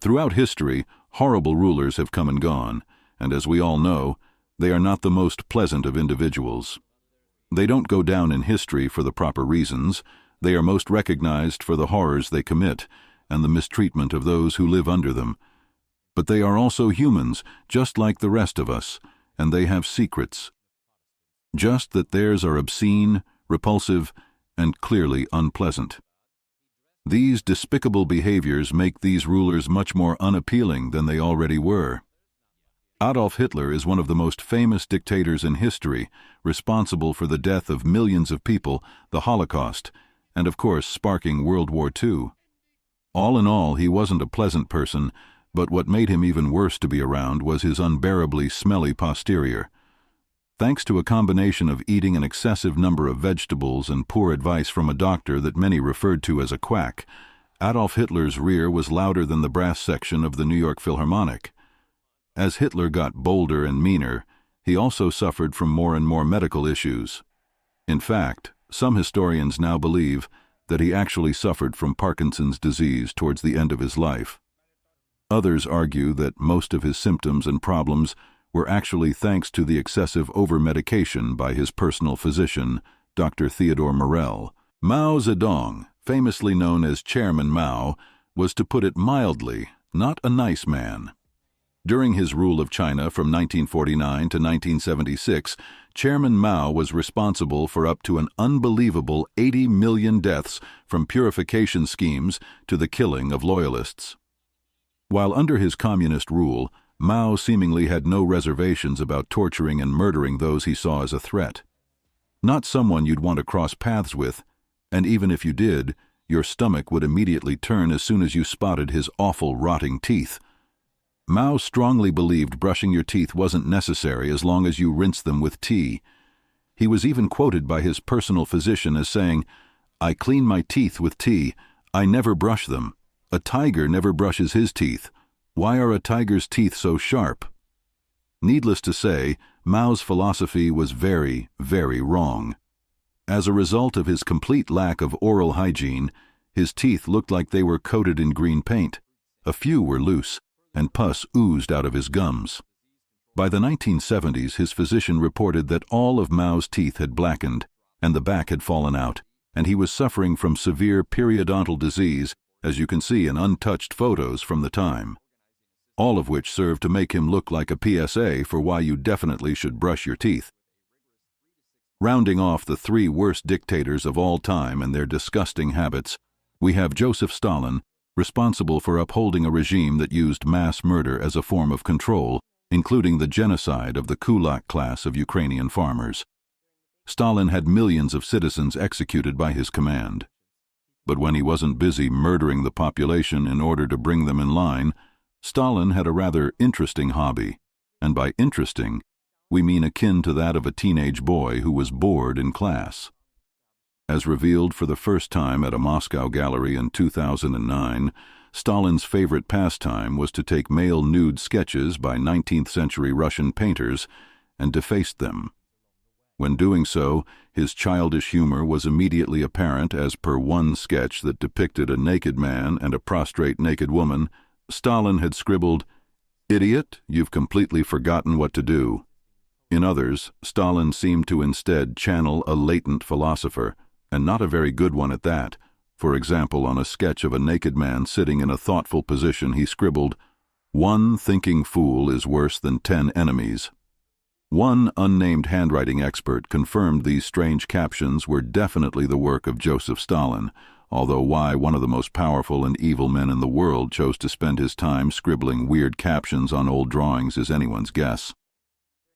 Throughout history, horrible rulers have come and gone, and as we all know, they are not the most pleasant of individuals. They don't go down in history for the proper reasons. They are most recognized for the horrors they commit and the mistreatment of those who live under them. But they are also humans, just like the rest of us, and they have secrets. Just that theirs are obscene, repulsive, and clearly unpleasant. These despicable behaviors make these rulers much more unappealing than they already were. Adolf Hitler is one of the most famous dictators in history, responsible for the death of millions of people, the Holocaust, and of course sparking World War II. All in all, he wasn't a pleasant person, but what made him even worse to be around was his unbearably smelly posterior. Thanks to a combination of eating an excessive number of vegetables and poor advice from a doctor that many referred to as a quack, Adolf Hitler's rear was louder than the brass section of the New York Philharmonic. As Hitler got bolder and meaner, he also suffered from more and more medical issues. In fact, some historians now believe that he actually suffered from Parkinson's disease towards the end of his life. Others argue that most of his symptoms and problems were actually thanks to the excessive over-medication by his personal physician, Dr. Theodore Morell. Mao Zedong, famously known as Chairman Mao, was, to put it mildly, not a nice man. During his rule of China from 1949 to 1976, Chairman Mao was responsible for up to an unbelievable 80 million deaths from purification schemes to the killing of loyalists. While under his communist rule, Mao seemingly had no reservations about torturing and murdering those he saw as a threat. Not someone you'd want to cross paths with, and even if you did, your stomach would immediately turn as soon as you spotted his awful rotting teeth. Mao strongly believed brushing your teeth wasn't necessary as long as you rinsed them with tea. He was even quoted by his personal physician as saying, "I clean my teeth with tea. I never brush them. A tiger never brushes his teeth. Why are a tiger's teeth so sharp?" Needless to say, Mao's philosophy was very, very wrong. As a result of his complete lack of oral hygiene, his teeth looked like they were coated in green paint. A few were loose, and pus oozed out of his gums. By the 1970s, his physician reported that all of Mao's teeth had blackened, and the back had fallen out, and he was suffering from severe periodontal disease, as you can see in untouched photos from the time. All of which served to make him look like a PSA for why you definitely should brush your teeth. Rounding off the three worst dictators of all time and their disgusting habits, we have Joseph Stalin, responsible for upholding a regime that used mass murder as a form of control, including the genocide of the kulak class of Ukrainian farmers. Stalin had millions of citizens executed by his command. But when he wasn't busy murdering the population in order to bring them in line, Stalin had a rather interesting hobby, and by interesting, we mean akin to that of a teenage boy who was bored in class. As revealed for the first time at a Moscow gallery in 2009, Stalin's favorite pastime was to take male nude sketches by 19th-century Russian painters and deface them. When doing so, his childish humor was immediately apparent as per one sketch that depicted a naked man and a prostrate naked woman. Stalin had scribbled, "Idiot, you've completely forgotten what to do." In others, Stalin seemed to instead channel a latent philosopher, and not a very good one at that. For example, on a sketch of a naked man sitting in a thoughtful position, he scribbled, "One thinking fool is worse than 10 enemies." One unnamed handwriting expert confirmed these strange captions were definitely the work of Joseph Stalin, although why one of the most powerful and evil men in the world chose to spend his time scribbling weird captions on old drawings is anyone's guess.